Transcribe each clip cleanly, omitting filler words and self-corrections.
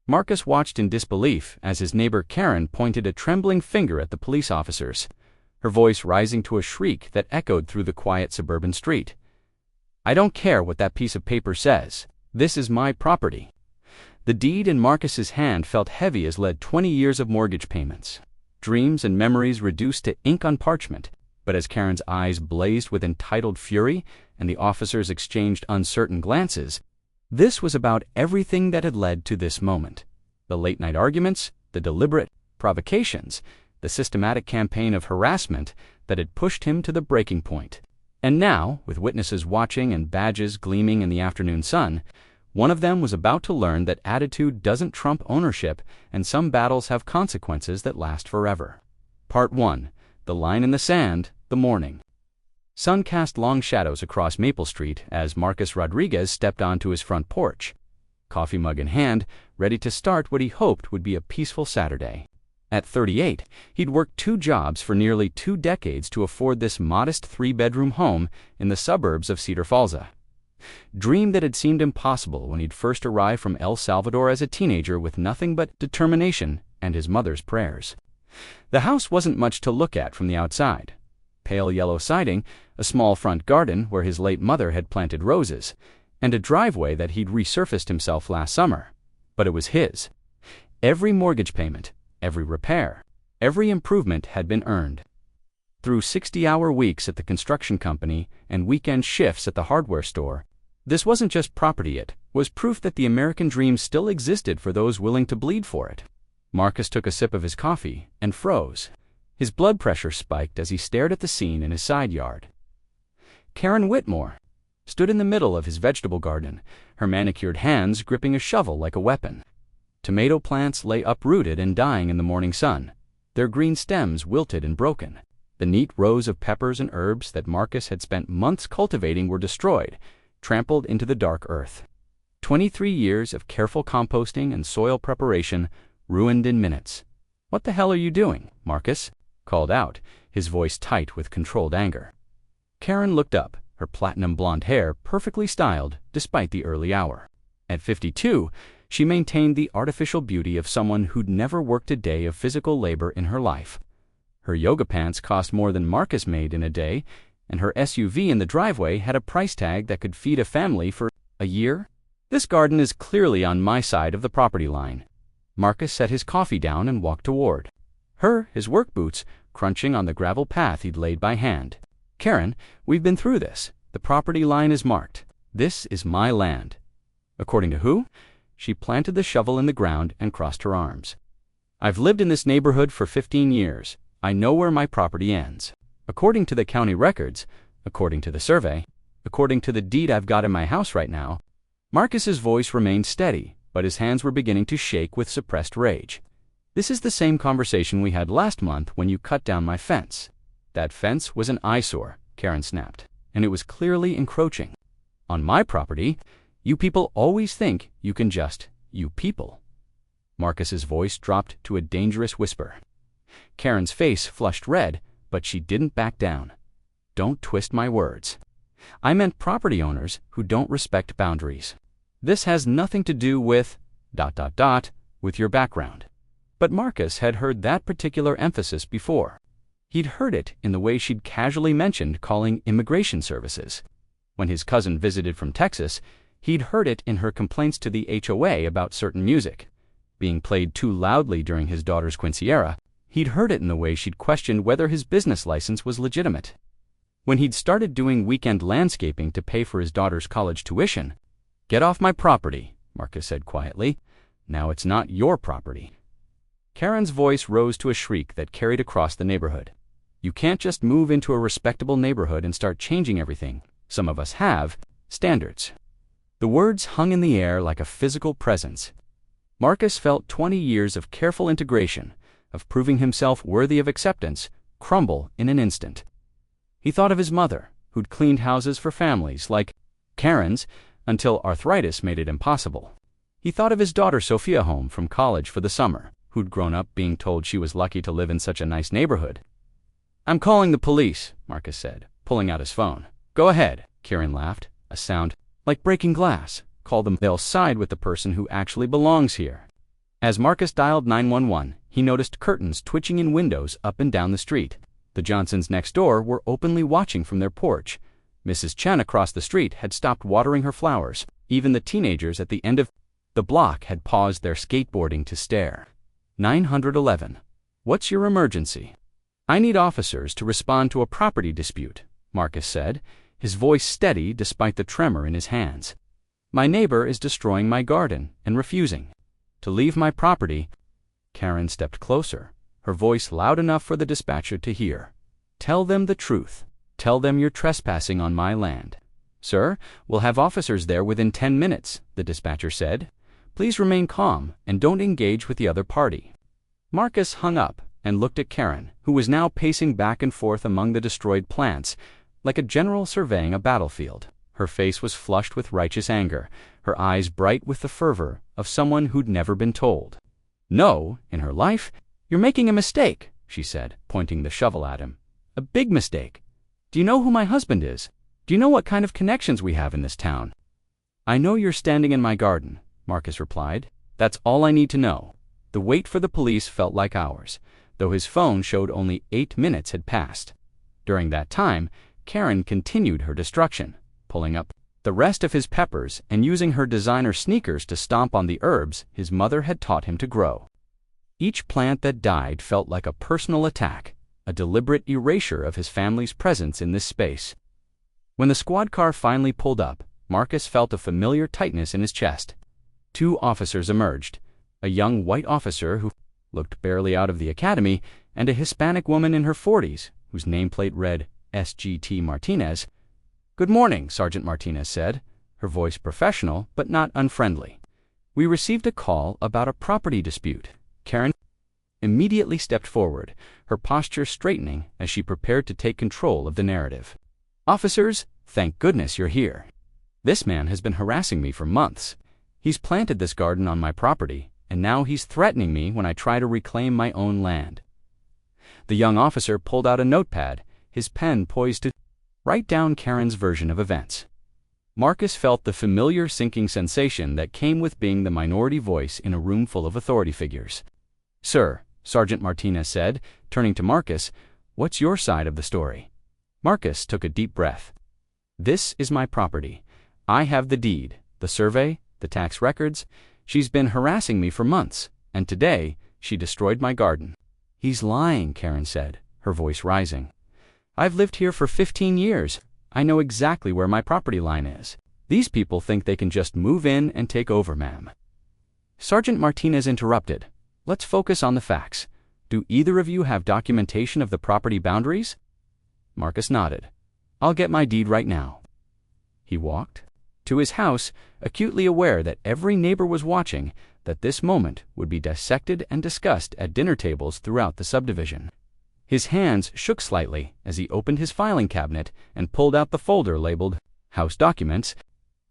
Marcus watched in disbelief as his neighbor Karen pointed a trembling finger at the police officers, her voice rising to a shriek that echoed through the quiet suburban street. "I don't care what that piece of paper says. This is my property." The deed in Marcus's hand felt heavy as lead 20 years of mortgage payments, dreams and memories reduced to ink on parchment. But as Karen's eyes blazed with entitled fury and the officers exchanged uncertain glances, this was about everything that had led to this moment. The late-night arguments, the deliberate provocations, the systematic campaign of harassment that had pushed him to the breaking point. And now, with witnesses watching and badges gleaming in the afternoon sun, one of them was about to learn that attitude doesn't trump ownership and some battles have consequences that last forever. Part 1. The Line in the Sand, the Morning. Sun cast long shadows across Maple Street as Marcus Rodriguez stepped onto his front porch, coffee mug in hand, ready to start what he hoped would be a peaceful Saturday. At 38, he'd worked 2 jobs for nearly 2 decades to afford this modest 3-bedroom home in the suburbs of Cedar Falls. Dream that had seemed impossible when he'd first arrived from El Salvador as a teenager with nothing but determination and his mother's prayers. The house wasn't much to look at from the outside. Pale yellow siding, a small front garden where his late mother had planted roses, and a driveway that he'd resurfaced himself last summer. But it was his. Every mortgage payment, every repair, every improvement had been earned. Through 60-hour weeks at the construction company and weekend shifts at the hardware store, this wasn't just property, it was proof that the American dream still existed for those willing to bleed for it. Marcus took a sip of his coffee and froze. His blood pressure spiked as he stared at the scene in his side yard. Karen Whitmore stood in the middle of his vegetable garden, her manicured hands gripping a shovel like a weapon. Tomato plants lay uprooted and dying in the morning sun, their green stems wilted and broken. The neat rows of peppers and herbs that Marcus had spent months cultivating were destroyed, trampled into the dark earth. 23 years of careful composting and soil preparation ruined in minutes. "What the hell are you doing, Marcus?" called out, his voice tight with controlled anger. Karen looked up, her platinum blonde hair perfectly styled despite the early hour. At 52, she maintained the artificial beauty of someone who'd never worked a day of physical labor in her life. Her yoga pants cost more than Marcus made in a day, and her SUV in the driveway had a price tag that could feed a family for a year. "This garden is clearly on my side of the property line." Marcus set his coffee down and walked toward her, his work boots crunching on the gravel path he'd laid by hand. "Karen, we've been through this. The property line is marked. This is my land." "According to who?" She planted the shovel in the ground and crossed her arms. "I've lived in this neighborhood for 15 years. I know where my property ends. According to the county records, according to the survey, according to the deed I've got in my house right now." Marcus's voice remained steady, but his hands were beginning to shake with suppressed rage. "This is the same conversation we had last month when you cut down my fence." "That fence was an eyesore," Karen snapped, "and it was clearly encroaching on my property. You people always think you can just, you people." Marcus's voice dropped to a dangerous whisper. Karen's face flushed red, but she didn't back down. "Don't twist my words. I meant property owners who don't respect boundaries. This has nothing to do with ... with your background." But Marcus had heard that particular emphasis before. He'd heard it in the way she'd casually mentioned calling immigration services. When his cousin visited from Texas, he'd heard it in her complaints to the HOA about certain music being played too loudly during his daughter's quinceañera. He'd heard it in the way she'd questioned whether his business license was legitimate. When he'd started doing weekend landscaping to pay for his daughter's college tuition. "Get off my property," Marcus said quietly. "Now it's not your property." Karen's voice rose to a shriek that carried across the neighborhood. "You can't just move into a respectable neighborhood and start changing everything. Some of us have standards." The words hung in the air like a physical presence. Marcus felt 20 years of careful integration, of proving himself worthy of acceptance, crumble in an instant. He thought of his mother, who'd cleaned houses for families like Karen's until arthritis made it impossible. He thought of his daughter Sophia home from college for the summer, who'd grown up being told she was lucky to live in such a nice neighborhood. "I'm calling the police," Marcus said, pulling out his phone. "Go ahead," Karen laughed, a sound like breaking glass. "Call them. They'll side with the person who actually belongs here." As Marcus dialed 911, he noticed curtains twitching in windows up and down the street. The Johnsons next door were openly watching from their porch. Mrs. Chen across the street had stopped watering her flowers. Even the teenagers at the end of the block had paused their skateboarding to stare. 911. What's your emergency? I need officers to respond to a property dispute, Marcus said, his voice steady despite the tremor in his hands. My neighbor is destroying my garden and refusing to leave my property. Karen stepped closer, her voice loud enough for the dispatcher to hear. Tell them the truth. Tell them you're trespassing on my land. Sir, we'll have officers there within 10 minutes, the dispatcher said. Please remain calm and don't engage with the other party. Marcus hung up and looked at Karen, who was now pacing back and forth among the destroyed plants, like a general surveying a battlefield. Her face was flushed with righteous anger, her eyes bright with the fervor of someone who'd never been told. No, in her life, you're making a mistake, she said, pointing the shovel at him. A big mistake. Do you know who my husband is? Do you know what kind of connections we have in this town? I know you're standing in my garden, Marcus replied. That's all I need to know. The wait for the police felt like hours, though his phone showed only 8 minutes had passed. During that time, Karen continued her destruction, pulling up the rest of his peppers and using her designer sneakers to stomp on the herbs his mother had taught him to grow. Each plant that died felt like a personal attack, a deliberate erasure of his family's presence in this space. When the squad car finally pulled up, Marcus felt a familiar tightness in his chest. 2 officers emerged, a young white officer who looked barely out of the academy, and a Hispanic woman in her 40s, whose nameplate read SGT Martinez. Good morning, Sergeant Martinez said, her voice professional but not unfriendly. We received a call about a property dispute. Karen immediately stepped forward, her posture straightening as she prepared to take control of the narrative. Officers, thank goodness you're here. This man has been harassing me for months. He's planted this garden on my property, and now he's threatening me when I try to reclaim my own land. The young officer pulled out a notepad, his pen poised to write down Karen's version of events. Marcus felt the familiar sinking sensation that came with being the minority voice in a room full of authority figures. Sir, Sergeant Martinez said, turning to Marcus, what's your side of the story? Marcus took a deep breath. This is my property. I have the deed, the survey, the tax records. She's been harassing me for months, and today she destroyed my garden. He's lying, Karen said, her voice rising. I've lived here for 15 years. I know exactly where my property line is. These people think they can just move in and take over, ma'am. Sergeant Martinez interrupted. Let's focus on the facts. Do either of you have documentation of the property boundaries? Marcus nodded. I'll get my deed right now. He walked to his house, acutely aware that every neighbor was watching, that this moment would be dissected and discussed at dinner tables throughout the subdivision. His hands shook slightly as he opened his filing cabinet and pulled out the folder labeled House Documents.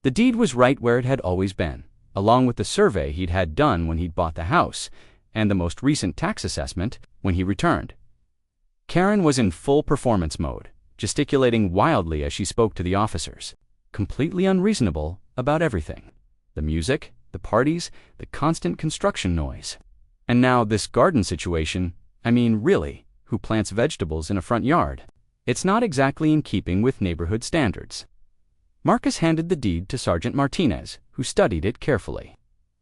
The deed was right where it had always been, along with the survey he'd had done when he'd bought the house, and the most recent tax assessment when he returned. Karen was in full performance mode, gesticulating wildly as she spoke to the officers, completely unreasonable about everything. The music, the parties, the constant construction noise. And now this garden situation, I mean, really, who plants vegetables in a front yard? It's not exactly in keeping with neighborhood standards. Marcus handed the deed to Sergeant Martinez, who studied it carefully.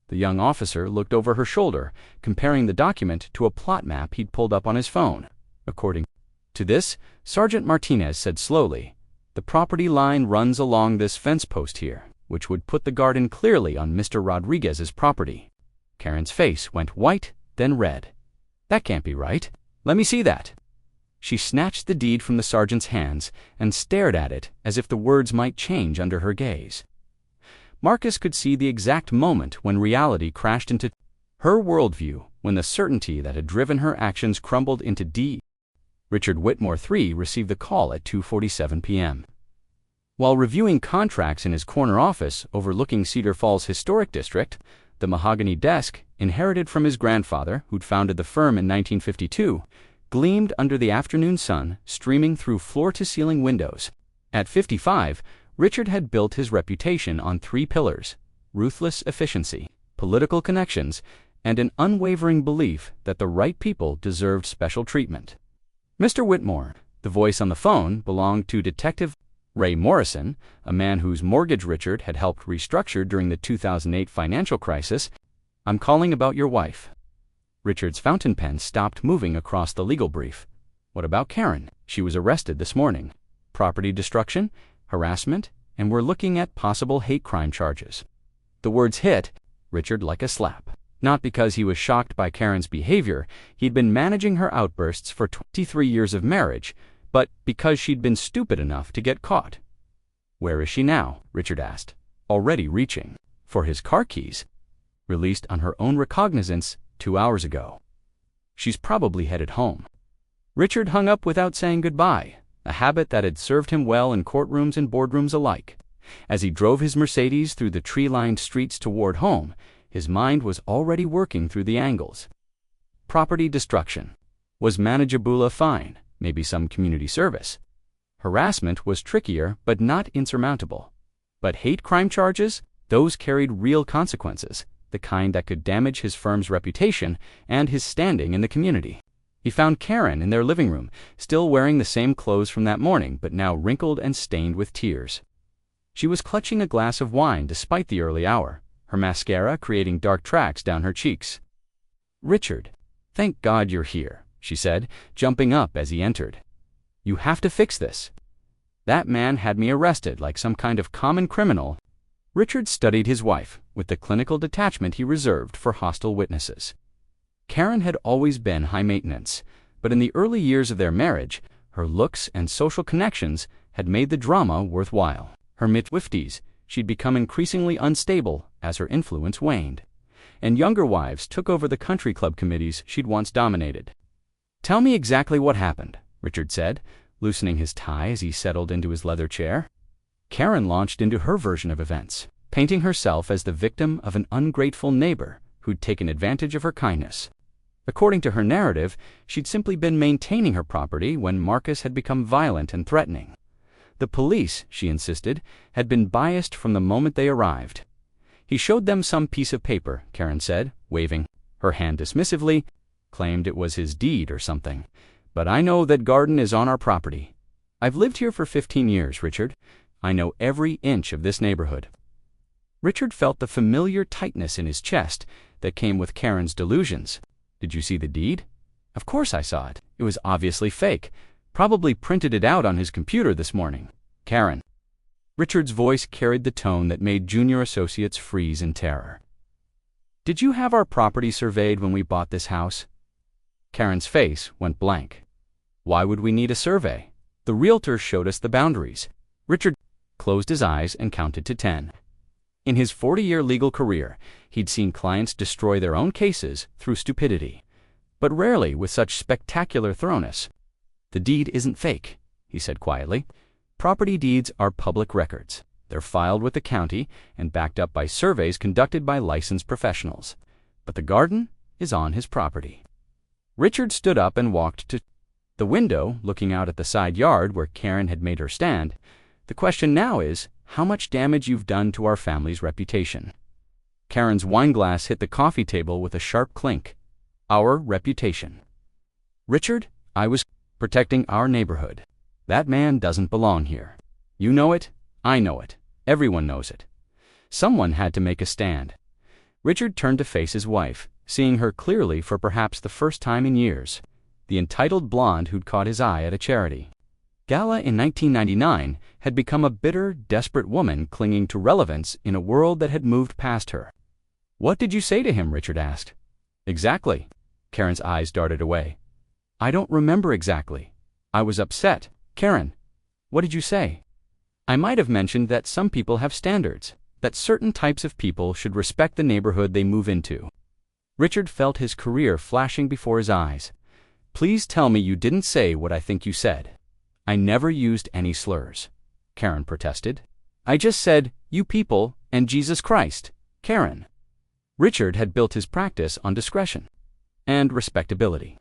The young officer looked over her shoulder, comparing the document to a plot map he'd pulled up on his phone. According to this, Sergeant Martinez said slowly, the property line runs along this fence post here, which would put the garden clearly on Mr. Rodriguez's property. Karen's face went white, then red. That can't be right. Let me see that. She snatched the deed from the sergeant's hands and stared at it as if the words might change under her gaze. Marcus could see the exact moment when reality crashed into her worldview, when the certainty that had driven her actions crumbled into D. Richard Whitmore III received the call at 2:47 p.m. While reviewing contracts in his corner office overlooking Cedar Falls Historic District, the mahogany desk, inherited from his grandfather, who'd founded the firm in 1952, gleamed under the afternoon sun streaming through floor-to-ceiling windows. At 55, Richard had built his reputation on 3 pillars: ruthless efficiency, political connections, and an unwavering belief that the right people deserved special treatment. Mr. Whitmore, the voice on the phone, belonged to Detective Ray Morrison, a man whose mortgage Richard had helped restructure during the 2008 financial crisis. "I'm calling about your wife." Richard's fountain pen stopped moving across the legal brief. "What about Karen? She was arrested this morning. Property destruction, harassment, and we're looking at possible hate crime charges." The words hit Richard like a slap. Not because he was shocked by Karen's behavior, he'd been managing her outbursts for 23 years of marriage, but because she'd been stupid enough to get caught. "Where is she now?" Richard asked, already reaching for his car keys, released on her own recognizance 2 hours ago. "She's probably headed home." Richard hung up without saying goodbye, a habit that had served him well in courtrooms and boardrooms alike. As he drove his Mercedes through the tree-lined streets toward home, his mind was already working through the angles. Property destruction. Was manageable a fine? Maybe some community service. Harassment was trickier but not insurmountable. But hate crime charges? Those carried real consequences, the kind that could damage his firm's reputation and his standing in the community. He found Karen in their living room, still wearing the same clothes from that morning, but now wrinkled and stained with tears. She was clutching a glass of wine despite the early hour, her mascara creating dark tracks down her cheeks. "Richard, thank God you're here," she said, jumping up as he entered. "You have to fix this. That man had me arrested like some kind of common criminal." Richard studied his wife with the clinical detachment he reserved for hostile witnesses. Karen had always been high maintenance, but in the early years of their marriage, her looks and social connections had made the drama worthwhile. Her mid-50s, she'd become increasingly unstable as her influence waned, and younger wives took over the country club committees she'd once dominated. "Tell me exactly what happened," Richard said, loosening his tie as he settled into his leather chair. Karen launched into her version of events, painting herself as the victim of an ungrateful neighbor who'd taken advantage of her kindness. According to her narrative, she'd simply been maintaining her property when Marcus had become violent and threatening. The police, she insisted, had been biased from the moment they arrived. He showed them some piece of paper, Karen said, waving her hand dismissively, claimed it was his deed or something. "But I know that garden is on our property. I've lived here for 15 years, Richard. I know every inch of this neighborhood." Richard felt the familiar tightness in his chest that came with Karen's delusions. "Did you see the deed?" "Of course I saw it. It was obviously fake. Probably printed it out on his computer this morning." "Karen." Richard's voice carried the tone that made junior associates freeze in terror. "Did you have our property surveyed when we bought this house?" Karen's face went blank. "Why would we need a survey? The realtor showed us the boundaries." Richard closed his eyes and counted to 10. In his 40-year legal career, he'd seen clients destroy their own cases through stupidity, but rarely with such spectacular thoroughness. "The deed isn't fake," he said quietly. "Property deeds are public records. They're filed with the county and backed up by surveys conducted by licensed professionals. But the garden is on his property." Richard stood up and walked to the window, looking out at the side yard where Karen had made her stand. "The question now is, how much damage you've done to our family's reputation." Karen's wineglass hit the coffee table with a sharp clink. "Our reputation. Richard, I was protecting our neighborhood. That man doesn't belong here. You know it, I know it, everyone knows it. Someone had to make a stand." Richard turned to face his wife, seeing her clearly for perhaps the first time in years, the entitled blonde who'd caught his eye at a charity gala in 1999 had become a bitter, desperate woman clinging to relevance in a world that had moved past her. "What did you say to him?" Richard asked. "Exactly." Karen's eyes darted away. "I don't remember exactly. I was upset." "Karen, what did you say?" "I might have mentioned that some people have standards, that certain types of people should respect the neighborhood they move into." Richard felt his career flashing before his eyes. "Please tell me you didn't say what I think you said." "I never used any slurs," Karen protested. "I just said, 'you people,' and 'Jesus Christ,' Karen." Richard had built his practice on discretion and respectability.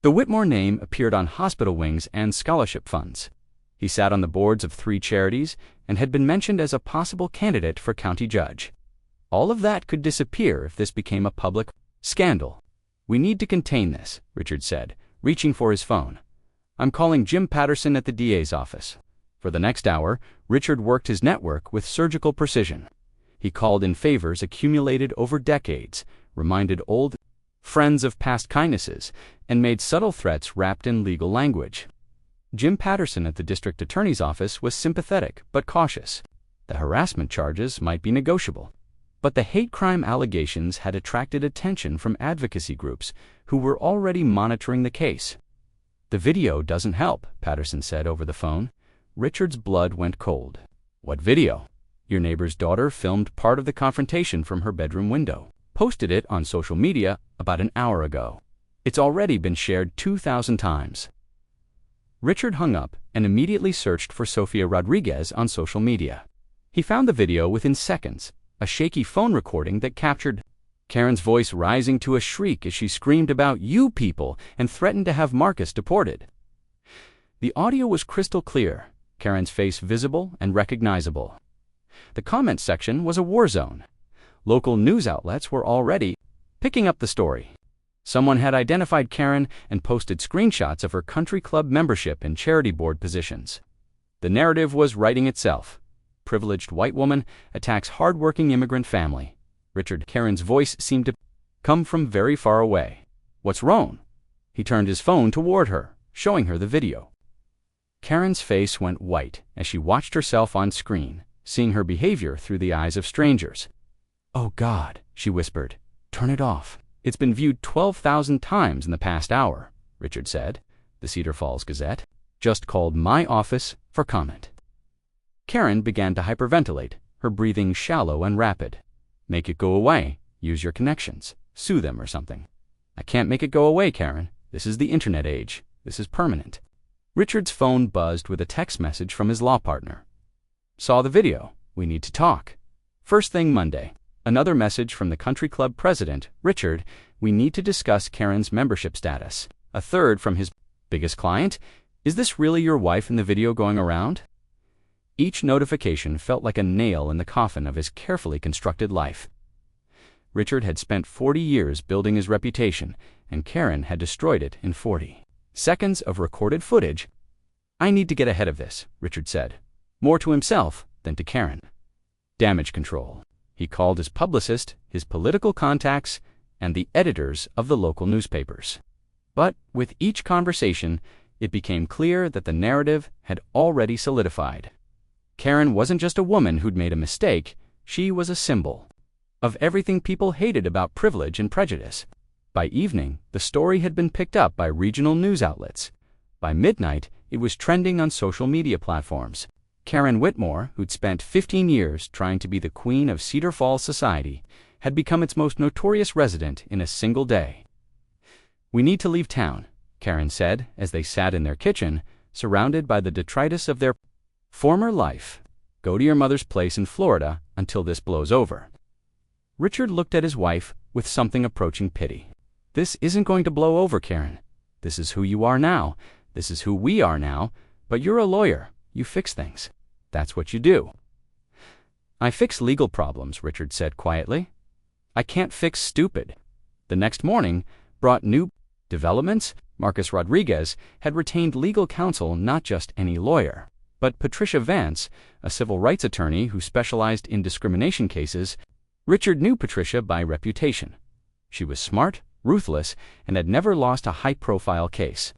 The Whitmore name appeared on hospital wings and scholarship funds. He sat on the boards of 3 charities and had been mentioned as a possible candidate for county judge. All of that could disappear if this became a public scandal. "We need to contain this," Richard said, reaching for his phone. "I'm calling Jim Patterson at the DA's office." For the next hour, Richard worked his network with surgical precision. He called in favors accumulated over decades, reminded old friends of past kindnesses, and made subtle threats wrapped in legal language. Jim Patterson at the district attorney's office was sympathetic but cautious. The harassment charges might be negotiable. But the hate crime allegations had attracted attention from advocacy groups who were already monitoring the case. "The video doesn't help," Patterson said over the phone. Richard's blood went cold. "What video?" "Your neighbor's daughter filmed part of the confrontation from her bedroom window. Posted it on social media about an hour ago. It's already been shared 2,000 times. Richard hung up and immediately searched for Sofia Rodriguez on social media. He found the video within seconds, a shaky phone recording that captured Karen's voice rising to a shriek as she screamed about "you people" and threatened to have Marcus deported. The audio was crystal clear, Karen's face visible and recognizable. The comment section was a war zone. Local news outlets were already picking up the story. Someone had identified Karen and posted screenshots of her country club membership and charity board positions. The narrative was writing itself. Privileged white woman attacks hard-working immigrant family. Richard Karen's voice seemed to come from very far away. "What's wrong?" He turned his phone toward her, showing her the video. Karen's face went white as she watched herself on screen, seeing her behavior through the eyes of strangers. "Oh God," she whispered. "Turn it off." "It's been viewed 12,000 times in the past hour," Richard said. The Cedar Falls Gazette just called my office for comment. Karen began to hyperventilate, her breathing shallow and rapid. "Make it go away. Use your connections. Sue them or something." "I can't make it go away, Karen. This is the internet age. This is permanent." Richard's phone buzzed with a text message from his law partner. "Saw the video. We need to talk." First thing Monday. Another message from the country club president, "Richard, we need to discuss Karen's membership status." A third from his biggest client, "Is this really your wife in the video going around?" Each notification felt like a nail in the coffin of his carefully constructed life. Richard had spent 40 years building his reputation, and Karen had destroyed it in 40 seconds of recorded footage. "I need to get ahead of this," Richard said, more to himself than to Karen. Damage control. He called his publicist, his political contacts, and the editors of the local newspapers. But with each conversation, it became clear that the narrative had already solidified. Karen wasn't just a woman who'd made a mistake, she was a symbol of everything people hated about privilege and prejudice. By evening, the story had been picked up by regional news outlets. By midnight, it was trending on social media platforms. Karen Whitmore, who'd spent 15 years trying to be the queen of Cedar Falls society, had become its most notorious resident in a single day. "We need to leave town," Karen said as they sat in their kitchen, surrounded by the detritus of their former life. "Go to your mother's place in Florida until this blows over." Richard looked at his wife with something approaching pity. "This isn't going to blow over, Karen. This is who you are now. This is who we are now. But you're a lawyer. You fix things. That's what you do." "I fix legal problems," Richard said quietly. "I can't fix stupid." The next morning brought new developments. Marcus Rodriguez had retained legal counsel, not just any lawyer, but Patricia Vance, a civil rights attorney who specialized in discrimination cases. Richard knew Patricia by reputation. She was smart, ruthless, and had never lost a high-profile case.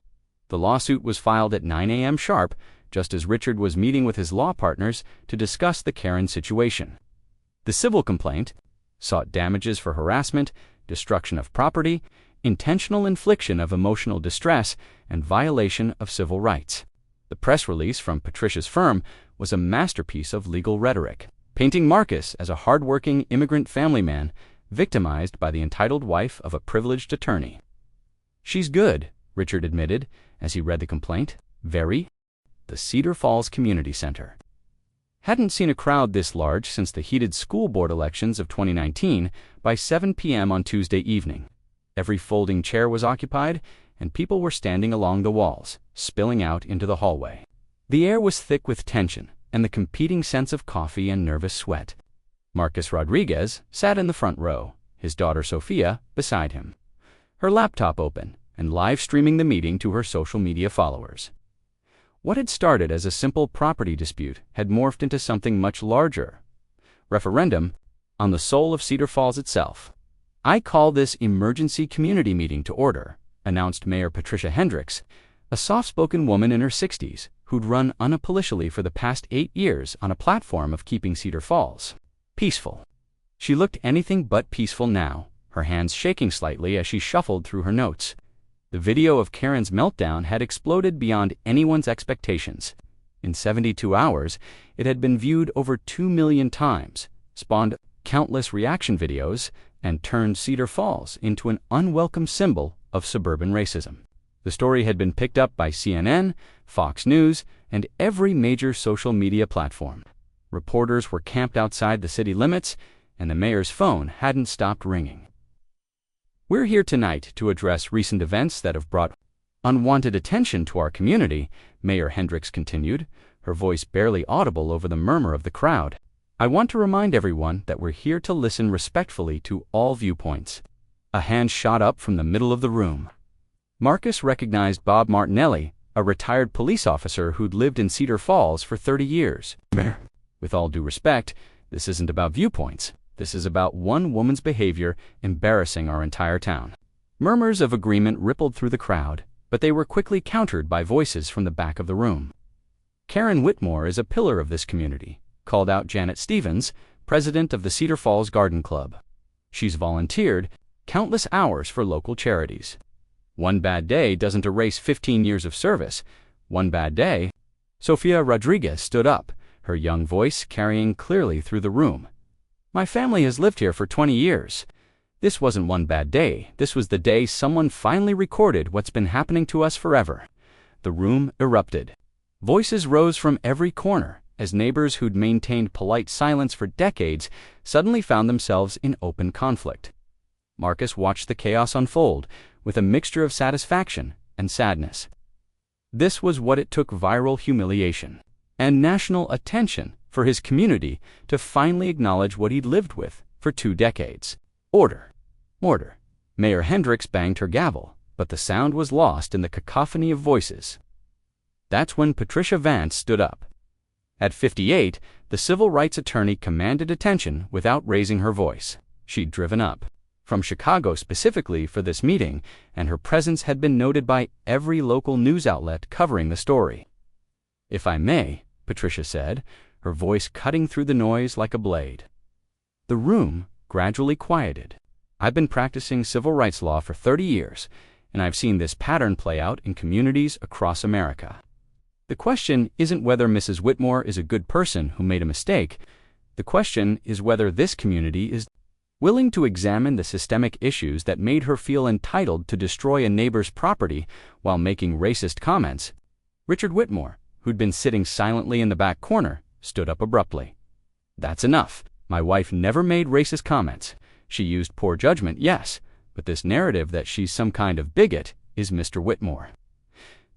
The lawsuit was filed at 9 a.m. sharp, just as Richard was meeting with his law partners to discuss the Karen situation. The civil complaint sought damages for harassment, destruction of property, intentional infliction of emotional distress, and violation of civil rights. The press release from Patricia's firm was a masterpiece of legal rhetoric, painting Marcus as a hard-working immigrant family man victimized by the entitled wife of a privileged attorney. "She's good," Richard admitted as he read the complaint. "Very." The Cedar Falls Community Center hadn't seen a crowd this large since the heated school board elections of 2019. By 7 p.m. on Tuesday evening, every folding chair was occupied, and people were standing along the walls, spilling out into the hallway. The air was thick with tension and the competing scents of coffee and nervous sweat. Marcus Rodriguez sat in the front row, his daughter Sophia beside him, her laptop open and live streaming the meeting to her social media followers. What had started as a simple property dispute had morphed into something much larger. Referendum on the soul of Cedar Falls itself. "I call this emergency community meeting to order," announced Mayor Patricia Hendricks, a soft-spoken woman in her 60s who'd run unapologetically for the past 8 years on a platform of keeping Cedar Falls peaceful. She looked anything but peaceful now, her hands shaking slightly as she shuffled through her notes. The video of Karen's meltdown had exploded beyond anyone's expectations. In 72 hours, it had been viewed over 2 million times, spawned countless reaction videos, and turned Cedar Falls into an unwelcome symbol of suburban racism. The story had been picked up by CNN, Fox News, and every major social media platform. Reporters were camped outside the city limits, and the mayor's phone hadn't stopped ringing. "We're here tonight to address recent events that have brought unwanted attention to our community," Mayor Hendricks continued, her voice barely audible over the murmur of the crowd. "I want to remind everyone that we're here to listen respectfully to all viewpoints." A hand shot up from the middle of the room. Marcus recognized Bob Martinelli, a retired police officer who'd lived in Cedar Falls for 30 years. "Mayor, with all due respect, this isn't about viewpoints. This is about one woman's behavior embarrassing our entire town." Murmurs of agreement rippled through the crowd, but they were quickly countered by voices from the back of the room. "Karen Whitmore is a pillar of this community," called out Janet Stevens, president of the Cedar Falls Garden Club. "She's volunteered countless hours for local charities. One bad day doesn't erase 15 years of service. One bad day." Sophia Rodriguez stood up, her young voice carrying clearly through the room. "My family has lived here for 20 years. This wasn't one bad day. This was the day someone finally recorded what's been happening to us forever." The room erupted. Voices rose from every corner as neighbors who'd maintained polite silence for decades suddenly found themselves in open conflict. Marcus watched the chaos unfold with a mixture of satisfaction and sadness. This was what it took: viral humiliation and national attention for his community to finally acknowledge what he'd lived with for 2 decades. "Order! Order!" Mayor Hendricks banged her gavel, but the sound was lost in the cacophony of voices. That's when Patricia Vance stood up. At 58, the civil rights attorney commanded attention without raising her voice. She'd driven up from Chicago specifically for this meeting, and her presence had been noted by every local news outlet covering the story. "If I may," Patricia said, her voice cutting through the noise like a blade. The room gradually quieted. "I've been practicing civil rights law for 30 years, and I've seen this pattern play out in communities across America. The question isn't whether Mrs. Whitmore is a good person who made a mistake. The question is whether this community is willing to examine the systemic issues that made her feel entitled to destroy a neighbor's property while making racist comments." Richard Whitmore, who'd been sitting silently in the back corner, stood up abruptly. "That's enough. My wife never made racist comments. She used poor judgment, yes, but this narrative that she's some kind of bigot is Mr. Whitmore."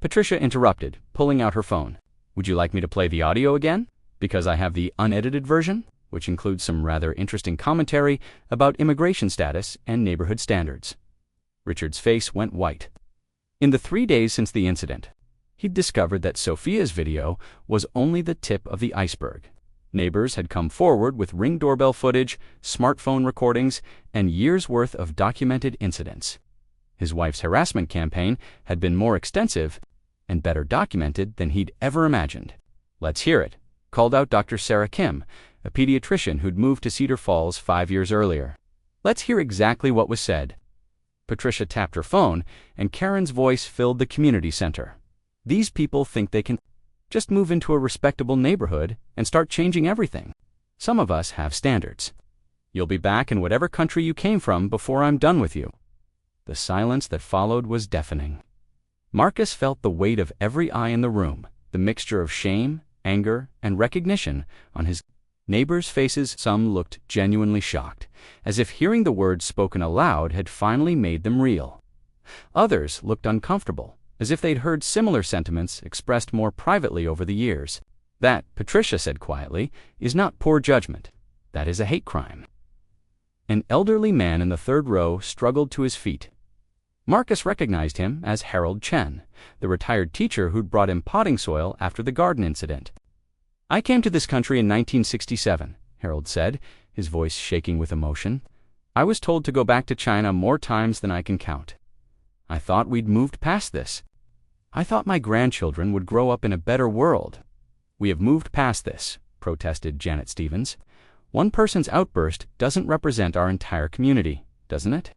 Patricia interrupted, pulling out her phone. "Would you like me to play the audio again? Because I have the unedited version, which includes some rather interesting commentary about immigration status and neighborhood standards." Richard's face went white. In the 3 days since the incident, he'd discovered that Sophia's video was only the tip of the iceberg. Neighbors had come forward with Ring doorbell footage, smartphone recordings, and years' worth of documented incidents. His wife's harassment campaign had been more extensive and better documented than he'd ever imagined. "Let's hear it," called out Dr. Sarah Kim, a pediatrician who'd moved to Cedar Falls 5 years earlier. "Let's hear exactly what was said." Patricia tapped her phone, and Karen's voice filled the community center. "These people think they can just move into a respectable neighborhood and start changing everything. Some of us have standards. You'll be back in whatever country you came from before I'm done with you." The silence that followed was deafening. Marcus felt the weight of every eye in the room, the mixture of shame, anger, and recognition on his neighbors' faces. Some looked genuinely shocked, as if hearing the words spoken aloud had finally made them real. Others looked uncomfortable, as if they'd heard similar sentiments expressed more privately over the years. "That," Patricia said quietly, "is not poor judgment. That is a hate crime. An elderly man in the third row struggled to his feet. Marcus recognized him as Harold Chen, the retired teacher who'd brought him potting soil after the garden incident. "I came to this country in 1967, Harold said, his voice shaking with emotion. "I was told to go back to China more times than I can count. I thought we'd moved past this. I thought my grandchildren would grow up in a better world." "We have moved past this," protested Janet Stevens. "One person's outburst doesn't represent our entire community, doesn't it?"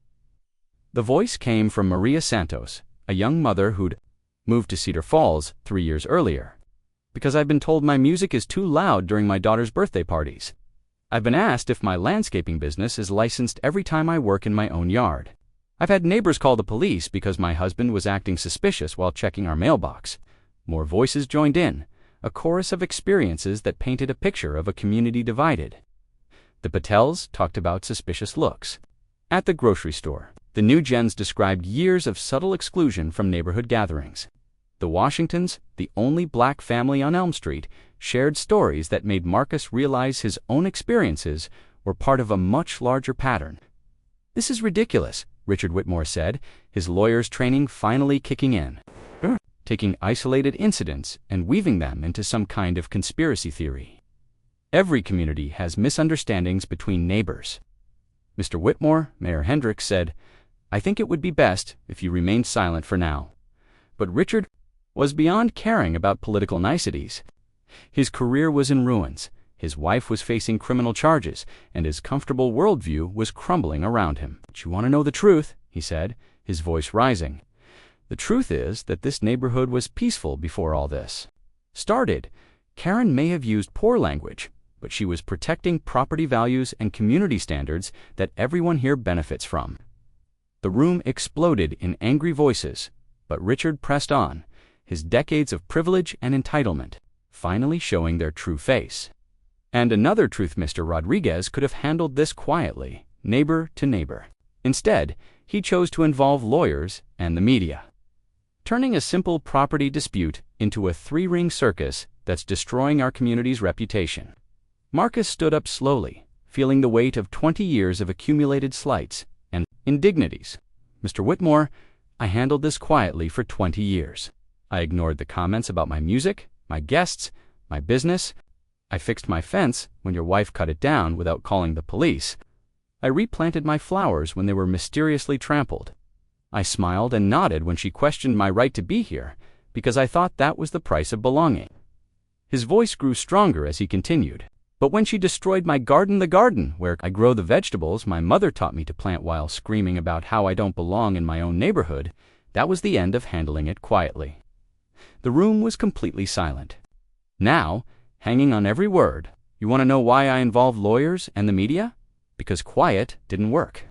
The voice came from Maria Santos, a young mother who'd moved to Cedar Falls 3 years earlier. "Because I've been told my music is too loud during my daughter's birthday parties. I've been asked if my landscaping business is licensed every time I work in my own yard. I've had neighbors call the police because my husband was acting suspicious while checking our mailbox." More voices joined in, a chorus of experiences that painted a picture of a community divided. The Patels talked about suspicious looks. At the grocery store, the New Gens described years of subtle exclusion from neighborhood gatherings. The Washingtons, the only black family on Elm Street, shared stories that made Marcus realize his own experiences were part of a much larger pattern. "This is ridiculous," Richard Whitmore said, his lawyer's training finally kicking in. Taking isolated incidents and weaving them into some kind of conspiracy theory. "Every community has misunderstandings between neighbors." Mr. Whitmore, Mayor Hendricks, said, "I think it would be best if you remained silent for now." But Richard was beyond caring about political niceties. His career was in ruins, his wife was facing criminal charges, and his comfortable worldview was crumbling around him. "But you want to know the truth," he said, his voice rising. "The truth is that this neighborhood was peaceful before all this started. Karen may have used poor language, but she was protecting property values and community standards that everyone here benefits from." The room exploded in angry voices, but Richard pressed on, his decades of privilege and entitlement finally showing their true face. And another truth: Mr. Rodriguez could have handled this quietly, neighbor to neighbor. Instead, he chose to involve lawyers and the media, turning a simple property dispute into a three-ring circus that's destroying our community's reputation. Marcus stood up slowly, feeling the weight of 20 years of accumulated slights and indignities. "Mr. Whitmore, I handled this quietly for 20 years. I ignored the comments about my music, my guests, my business. I fixed my fence when your wife cut it down without calling the police. I replanted my flowers when they were mysteriously trampled. I smiled and nodded when she questioned my right to be here, because I thought that was the price of belonging." His voice grew stronger as he continued. "But when she destroyed my garden, the garden where I grow the vegetables my mother taught me to plant while screaming about how I don't belong in my own neighborhood, that was the end of handling it quietly." The room was completely silent. Now, hanging on every word, "You want to know why I involved lawyers and the media? Because quiet didn't work.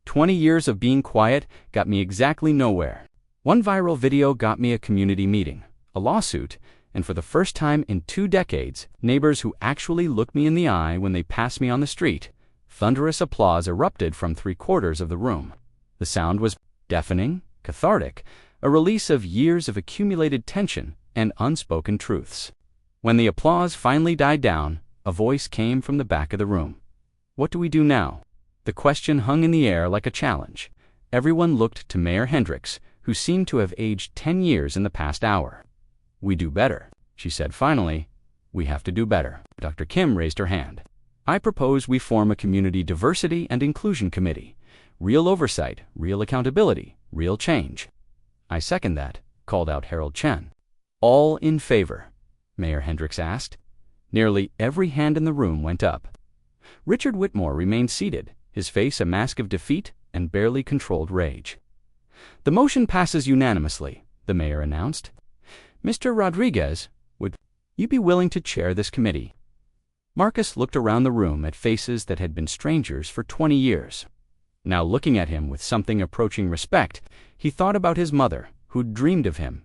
20 years of being quiet got me exactly nowhere. One viral video got me a community meeting, a lawsuit, and for the first time in 2 decades, neighbors who actually looked me in the eye when they passed me on the street." Thunderous applause erupted from 3/4 of the room. The sound was deafening, cathartic, a release of years of accumulated tension and unspoken truths. When the applause finally died down, a voice came from the back of the room. "What do we do now?" The question hung in the air like a challenge. Everyone looked to Mayor Hendricks, who seemed to have aged 10 years in the past hour. "We do better," she said finally. "We have to do better." Dr. Kim raised her hand. "I propose we form a community diversity and inclusion committee. Real oversight, real accountability, real change." "I second that," called out Harold Chen. "All in favor?" Mayor Hendricks asked. Nearly every hand in the room went up. Richard Whitmore remained seated, his face a mask of defeat and barely controlled rage. "The motion passes unanimously," the mayor announced. "Mr. Rodriguez, would you be willing to chair this committee?" Marcus looked around the room at faces that had been strangers for 20 years. Now looking at him with something approaching respect, he thought about his mother, who'd dreamed of him,